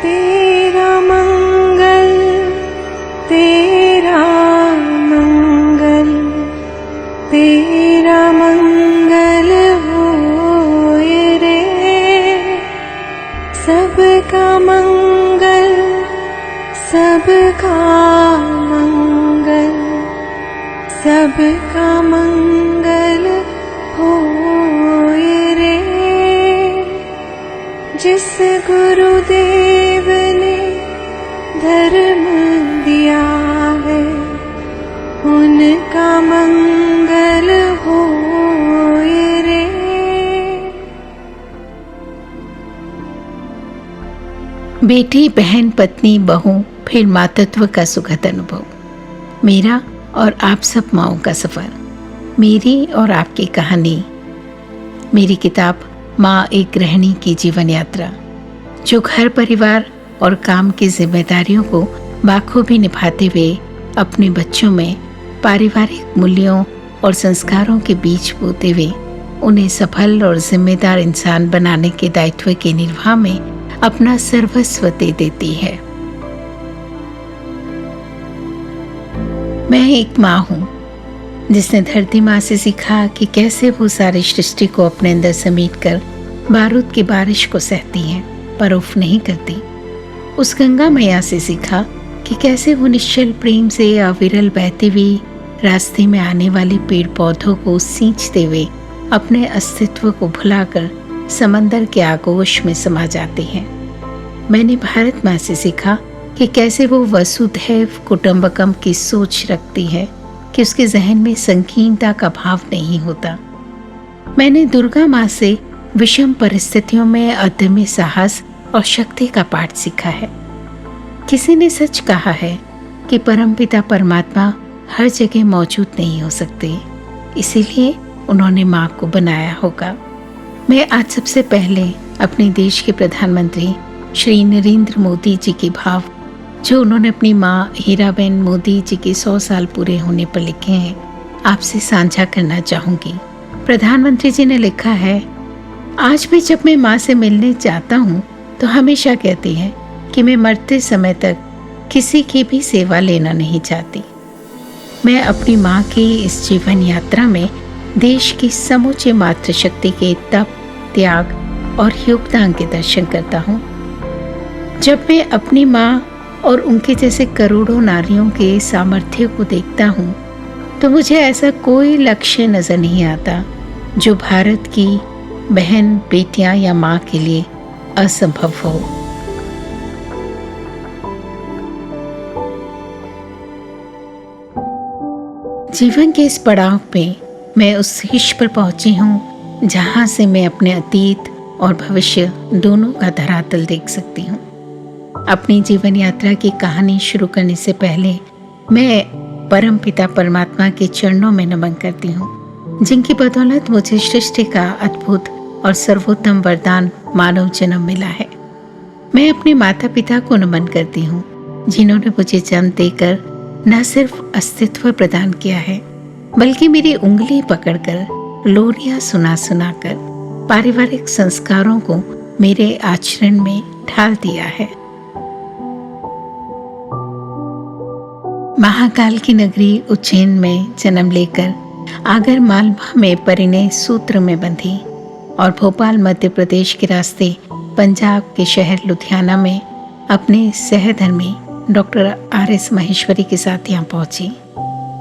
तेरा मंगल, तेरा मंगल, तेरा मंगल होए रे। सबका मंगल, सबका मंगल, सबका मंगल होए रे। जिस गुरुदेव ने धर्म दिया है, उनका मंगल होए रे। बेटी, बहन, पत्नी, बहू, फिर मातृत्व का सुखद अनुभव। मेरा और आप सब माओं का सफ़र, मेरी और आपकी कहानी। मेरी किताब माँ एक गृहिणी की जीवन यात्रा, जो घर परिवार और काम की जिम्मेदारियों को बाखूबी निभाते हुए अपने बच्चों में पारिवारिक मूल्यों और संस्कारों के बीज बोते हुए उन्हें सफल और जिम्मेदार इंसान बनाने के दायित्व के निर्वाह में अपना सर्वस्व दे देती है। मैं एक माँ हूँ जिसने धरती माँ से सीखा कि कैसे वो सारी सृष्टि को अपने अंदर समेटकर बारूद की बारिश को सहती है पर उफ नहीं करती। उस गंगा मैया से सीखा कि कैसे वो निश्चल प्रेम से अविरल बहती हुई रास्ते में आने वाले पेड़ पौधों को सींचते हुए अपने अस्तित्व को भुलाकर समंदर के आगोश में समा जाती हैं। मैंने भारत माँ से सीखा कि कैसे वो वसुधैव कुटुंबकम की सोच रखती है कि उसके जहन में संकीर्णता का भाव नहीं होता। मैंने दुर्गा माँ से विषम परिस्थितियों में अदम्य साहस और शक्ति का पाठ सीखा है। किसी ने सच कहा है कि परमपिता परमात्मा हर जगह मौजूद नहीं हो सकते, इसीलिए उन्होंने माँ को बनाया होगा। मैं आज सबसे पहले अपने देश के प्रधानमंत्री श्री नरेंद्र मोदी जी के भाव, जो उन्होंने अपनी माँ हीराबेन मोदी जी के 100 साल पूरे होने पर लिखे हैं, आपसे साझा करना चाहूँगी। प्रधानमंत्री जी ने लिखा है, आज भी जब मैं माँ से मिलने जाता हूँ तो हमेशा कहती है कि मैं मरते समय तक किसी की भी सेवा लेना नहीं चाहती। मैं अपनी माँ की इस जीवन यात्रा में देश की समूचे मातृशक्ति के तप, त्याग और योगदान के दर्शन करता हूँ। जब मैं अपनी माँ और उनके जैसे करोड़ों नारियों के सामर्थ्य को देखता हूँ तो मुझे ऐसा कोई लक्ष्य नजर नहीं आता जो भारत की बहन, बेटियां या माँ के लिए असंभव हो। जीवन के इस पड़ाव पे मैं उस शीर्ष पर पहुंची हूँ जहाँ से मैं अपने अतीत और भविष्य दोनों का धरातल देख सकती हूँ। अपनी जीवन यात्रा की कहानी शुरू करने से पहले मैं परमपिता परमात्मा के चरणों में नमन करती हूँ, जिनकी बदौलत मुझे सृष्टि का अद्भुत और सर्वोत्तम वरदान मानव जन्म मिला है। मैं अपने माता पिता को नमन करती हूँ, जिन्होंने मुझे जन्म देकर न सिर्फ अस्तित्व प्रदान किया है, बल्कि मेरी उंगली पकड़कर लोरियां सुना सुनाकर पारिवारिक संस्कारों को मेरे आचरण में ढाल दिया है। महाकाल की नगरी उज्जैन में जन्म लेकर आगर मालवा में परिणय सूत्र में बंधी और भोपाल मध्य प्रदेश के रास्ते पंजाब के शहर लुधियाना में अपने सहधर्मी डॉक्टर RS महेश्वरी के साथ यहाँ पहुंची।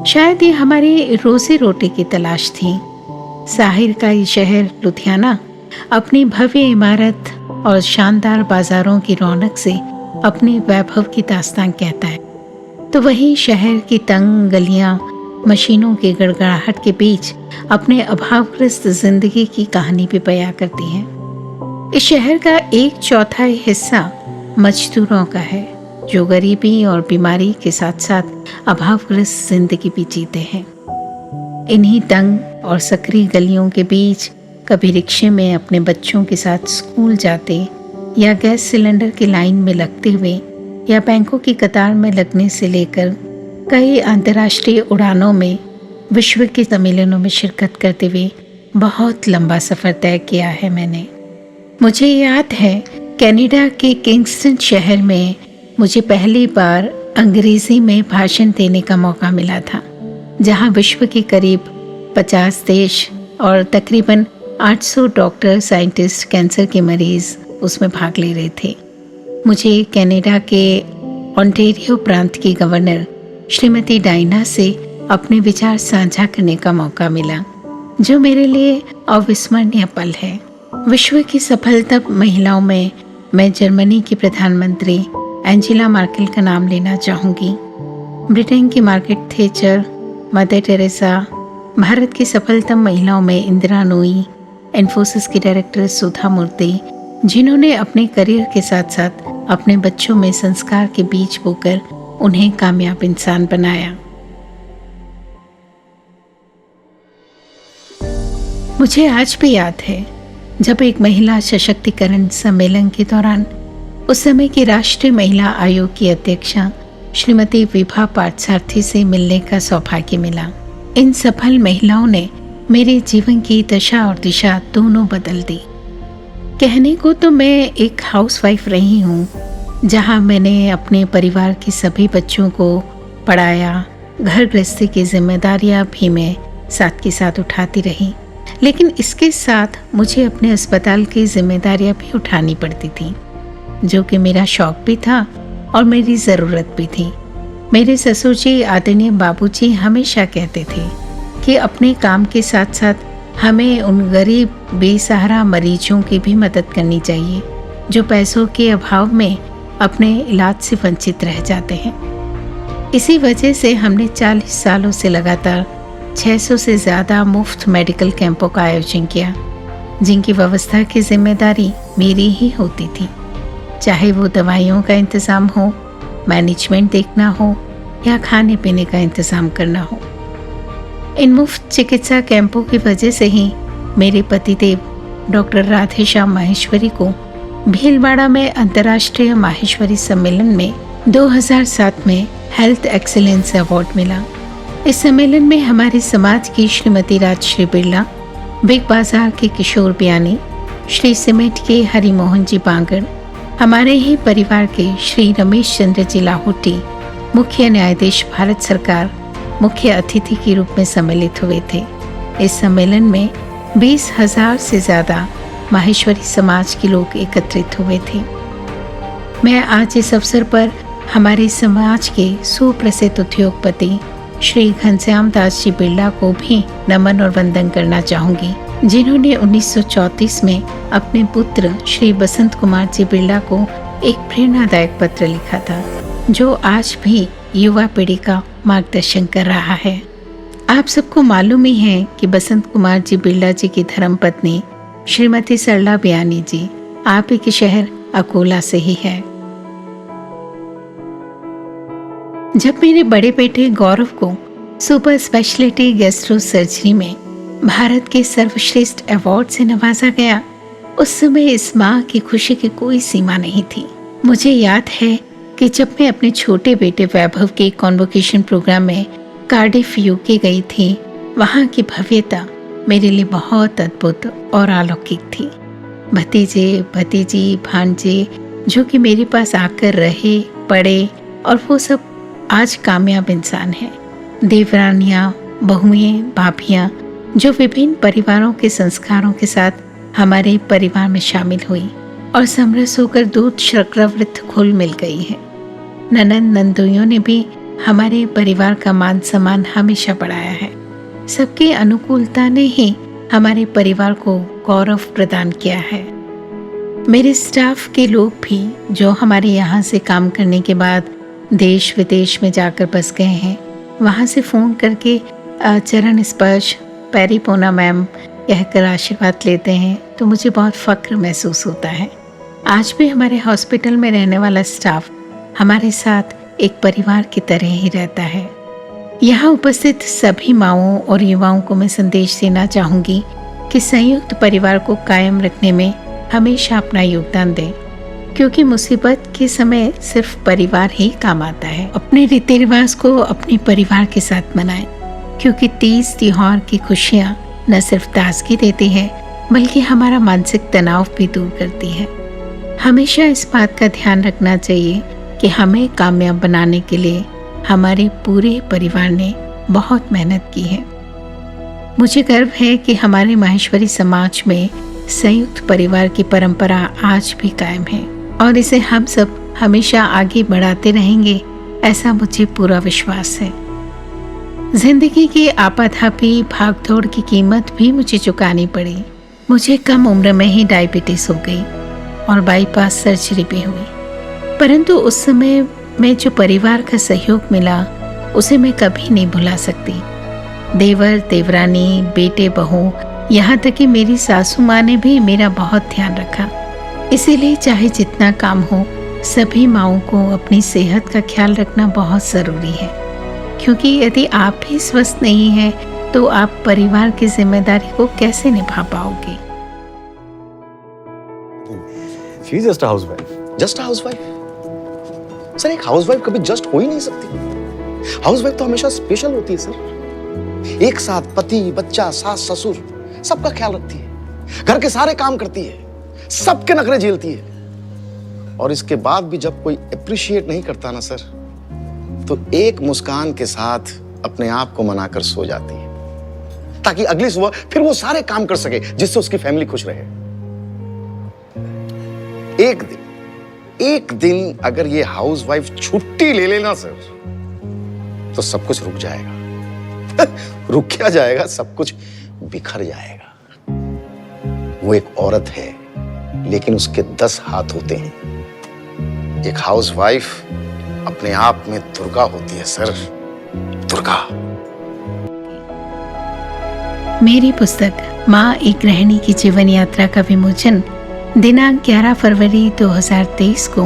शायद ये हमारी रोजी रोटी की तलाश थी। साहिर का ये शहर लुधियाना अपनी भव्य इमारत और शानदार बाजारों की रौनक से अपने वैभव की दास्तान कहता है, तो वहीं शहर की तंग गलियां मशीनों की गड़गड़ाहट के बीच अपने अभावग्रस्त जिंदगी की कहानी भी बयां करती हैं। इस शहर का 1/4 हिस्सा मजदूरों का है, जो गरीबी और बीमारी के साथ साथ अभावग्रस्त जिंदगी भी जीते हैं। इन्हीं तंग और सकरी गलियों के बीच कभी रिक्शे में अपने बच्चों के साथ स्कूल जाते या गैस सिलेंडर की लाइन में लगते हुए या बैंकों की कतार में लगने से लेकर कई अंतर्राष्ट्रीय उड़ानों में, विश्व के सम्मेलनों में शिरकत करते हुए बहुत लंबा सफ़र तय किया है मैंने। मुझे याद है कनाडा के किंगस्टन शहर में मुझे पहली बार अंग्रेजी में भाषण देने का मौका मिला था, जहां विश्व के करीब 50 देश और तकरीबन 800 डॉक्टर, साइंटिस्ट, कैंसर के मरीज उसमें भाग ले रहे थे। मुझे कनाडा के ओंटारियो प्रांत की गवर्नर श्रीमती डायना से अपने विचार साझा करने का मौका मिला, जो मेरे लिए अविस्मरणीय पल है। विश्व की सफलतम महिलाओं में मैं जर्मनी की प्रधानमंत्री एंजेला मार्केल का नाम लेना चाहूँगी, ब्रिटेन की मार्garet थैचर, मदर टेरेसा, भारत की सफलतम महिलाओं में इंदिरा नूई, इन्फोसिस की डायरेक्टर सुधा मूर्ति, जिन्होंने अपने करियर के साथ साथ अपने बच्चों में संस्कार के बीज बोकर उन्हें कामयाब इंसान बनाया। मुझे आज भी याद है जब एक महिला सशक्तिकरण सम्मेलन के दौरान उस समय की राष्ट्रीय महिला आयोग की अध्यक्षा श्रीमती विभा पार्थसारथी से मिलने का सौभाग्य मिला। इन सफल महिलाओं ने मेरे जीवन की दशा और दिशा दोनों बदल दी। कहने को तो मैं एक हाउसवाइफ रही हूँ, जहाँ मैंने अपने परिवार के सभी बच्चों को पढ़ाया, घर गृहस्थी की जिम्मेदारियाँ भी मैं साथ के साथ उठाती रही, लेकिन इसके साथ मुझे अपने अस्पताल की जिम्मेदारियां भी उठानी पड़ती थी, जो कि मेरा शौक भी था और मेरी ज़रूरत भी थी। मेरे ससुर जी, आदरणीय बाबूजी हमेशा कहते थे कि अपने काम के साथ साथ हमें उन गरीब बेसहारा मरीजों की भी मदद करनी चाहिए, जो पैसों के अभाव में अपने इलाज से वंचित रह जाते हैं। इसी वजह से हमने 40 सालों से लगातार 600 से ज़्यादा मुफ्त मेडिकल कैंपों का आयोजन किया, जिनकी व्यवस्था की जिम्मेदारी मेरी ही होती थी, चाहे वो दवाइयों का इंतज़ाम हो, मैनेजमेंट देखना हो या खाने पीने का इंतज़ाम करना हो। इन मुफ्त चिकित्सा कैंपों की वजह से ही मेरे पतिदेव डॉक्टर राधेश्याम माहेश्वरी को भीलवाड़ा में अंतर्राष्ट्रीय माहेश्वरी सम्मेलन में 2007 में हेल्थ एक्सीलेंस अवार्ड मिला। इस सम्मेलन में हमारे समाज की श्रीमती राजश्री बिरला, बिग बाजार के किशोर बियानी, श्री सिमेट के हरिमोहन जी बांगड़, हमारे ही परिवार के श्री रमेश चंद्र जी लाहौटी, मुख्य न्यायाधीश भारत सरकार, मुख्य अतिथि के रूप में सम्मिलित हुए थे। इस सम्मेलन में 20,000 से ज़्यादा माहेश्वरी समाज के लोग एकत्रित हुए थे। मैं आज इस अवसर पर हमारे समाज के सुप्रसिद्ध उद्योगपति श्री घनश्याम दास जी बिरला को भी नमन और वंदन करना चाहूँगी, जिन्होंने 1934 में अपने पुत्र श्री बसंत कुमार जी बिरला को एक प्रेरणादायक पत्र लिखा था, जो आज भी युवा पीढ़ी का मार्गदर्शन कर रहा है। आप सबको मालूम ही है कि बसंत कुमार जी बिरला जी की धर्मपत्नी श्रीमती सरला बियानी जी आप ही के शहर अकोला से ही है। जब मेरे बड़े बेटे गौरव को सुपर स्पेशलिटी गैस्ट्रो सर्जरी में भारत के सर्वश्रेष्ठ अवार्ड से नवाजा गया, उस समय इस माँ की खुशी की कोई सीमा नहीं थी। मुझे याद है कि जब मैं अपने छोटे बेटे वैभव के कॉन्वोकेशन प्रोग्राम में कार्डिफ यूके गई थी, वहाँ की भव्यता मेरे लिए बहुत अद्भुत और अलौकिक थी। भतीजे, भतीजी, भांजे जो कि मेरे पास आकर रहे, पढ़े और वो सब आज कामयाब इंसान हैं। देवरानियाँ, बहुएं, भाभियाँ जो विभिन्न परिवारों के संस्कारों के साथ हमारे परिवार में शामिल हुई और समरस होकर दूध शर्करावृत घुल मिल गई है। ननंद नंदोइयों ने भी हमारे परिवार का मान सम्मान हमेशा बढ़ाया है। सबकी अनुकूलता ने ही हमारे परिवार को गौरव प्रदान किया है। मेरे स्टाफ के लोग भी जो हमारे यहाँ से काम करने के बाद देश विदेश में जाकर बस गए हैं, वहाँ से फ़ोन करके चरण स्पर्श, पैरी पोना मैम कहकर आशीर्वाद लेते हैं, तो मुझे बहुत फ़ख्र महसूस होता है। आज भी हमारे हॉस्पिटल में रहने वाला स्टाफ हमारे साथ एक परिवार की तरह ही रहता है। यहाँ उपस्थित सभी माँओं और युवाओं को मैं संदेश देना चाहूँगी कि संयुक्त परिवार को कायम रखने में हमेशा अपना योगदान दें, क्योंकि मुसीबत के समय सिर्फ परिवार ही काम आता है। अपने रीति रिवाज को अपने परिवार के साथ मनाएं, क्योंकि तीज त्योहार की खुशियाँ न सिर्फ ताजगी देती है, बल्कि हमारा मानसिक तनाव भी दूर करती है। हमेशा इस बात का ध्यान रखना चाहिए कि हमें कामयाब बनाने के लिए हमारे पूरे परिवार ने बहुत मेहनत की है। मुझे गर्व है कि हमारे माहेश्वरी समाज में संयुक्त परिवार की परंपरा आज भी कायम है और इसे हम सब हमेशा आगे बढ़ाते रहेंगे, ऐसा मुझे पूरा विश्वास है। जिंदगी की आपाधापी भागदौड़ की कीमत भी मुझे चुकानी पड़ी। मुझे कम उम्र में ही डायबिटीज हो गई और बाईपास सर्जरी भी हुई, परंतु उस समय में जो परिवार का सहयोग मिला उसे मैं कभी नहीं भुला सकती। देवर देवरानी, बेटे बहू, यहाँ तक कि मेरी सासू माँ ने भी मेरा बहुत ध्यान रखा। इसीलिए चाहे जितना काम हो, सभी माँओं को अपनी सेहत का ख्याल रखना बहुत ज़रूरी है, क्योंकि यदि आप भी स्वस्थ नहीं हैं तो आप परिवार की जिम्मेदारी को कैसे निभा पाओगे। She is just a housewife. Just a housewife? Sir, एक हाउसवाइफ कभी जस्ट हो ही नहीं सकती। हाउसवाइफ तो हमेशा स्पेशल होती है सर। एक साथ पति, बच्चा, सास, ससुर सबका ख्याल रखती है, घर के सारे काम करती है, सबके नखरे झेलती है, और इसके बाद भी जब कोई अप्रिशिएट नहीं करता ना सर, तो एक मुस्कान के साथ अपने आप को मनाकर सो जाती है, ताकि अगली सुबह फिर वो सारे काम कर सके जिससे उसकी फैमिली खुश रहे। एक दिन अगर ये हाउसवाइफ छुट्टी ले लेना सर, तो सब कुछ रुक जाएगा। रुक क्या जाएगा, सब कुछ बिखर जाएगा। वो एक औरत है, लेकिन उसके 10 हाथ होते हैं। एक हाउसवाइफ अपने आप में दुर्गा होती है सर, दुर्गा। मेरी पुस्तक माँ एक गृहिणी की जीवन यात्रा का विमोचन दिनांक 11 फरवरी 2023 को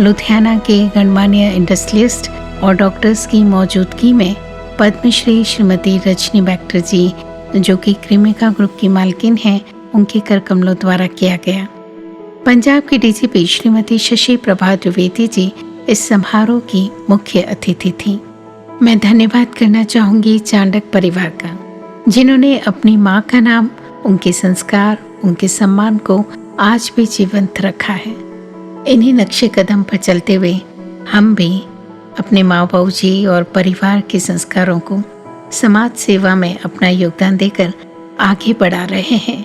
लुधियाना के गणमान्य इंडस्ट्रियलिस्ट और डॉक्टर्स की मौजूदगी में पद्मश्री श्रीमती रजनी बैक्टर जी, जो कि क्रीमिका ग्रुप की मालकिन हैं, उनके कर कमलों द्वारा किया गया। पंजाब की डीजीपी श्रीमती शशि प्रभा द्विवेदी जी इस समारोह की मुख्य अतिथि थी। मैं धन्यवाद करना चाहूँगी चांडक परिवार का, जिन्होंने अपनी माँ का नाम, उनके संस्कार, उनके सम्मान को आज भी जीवंत रखा है। इन्हीं नक्शे कदम पर चलते हुए हम भी अपने माँ बाबू जी और परिवार के संस्कारों को समाज सेवा में अपना योगदान देकर आगे बढ़ा रहे हैं।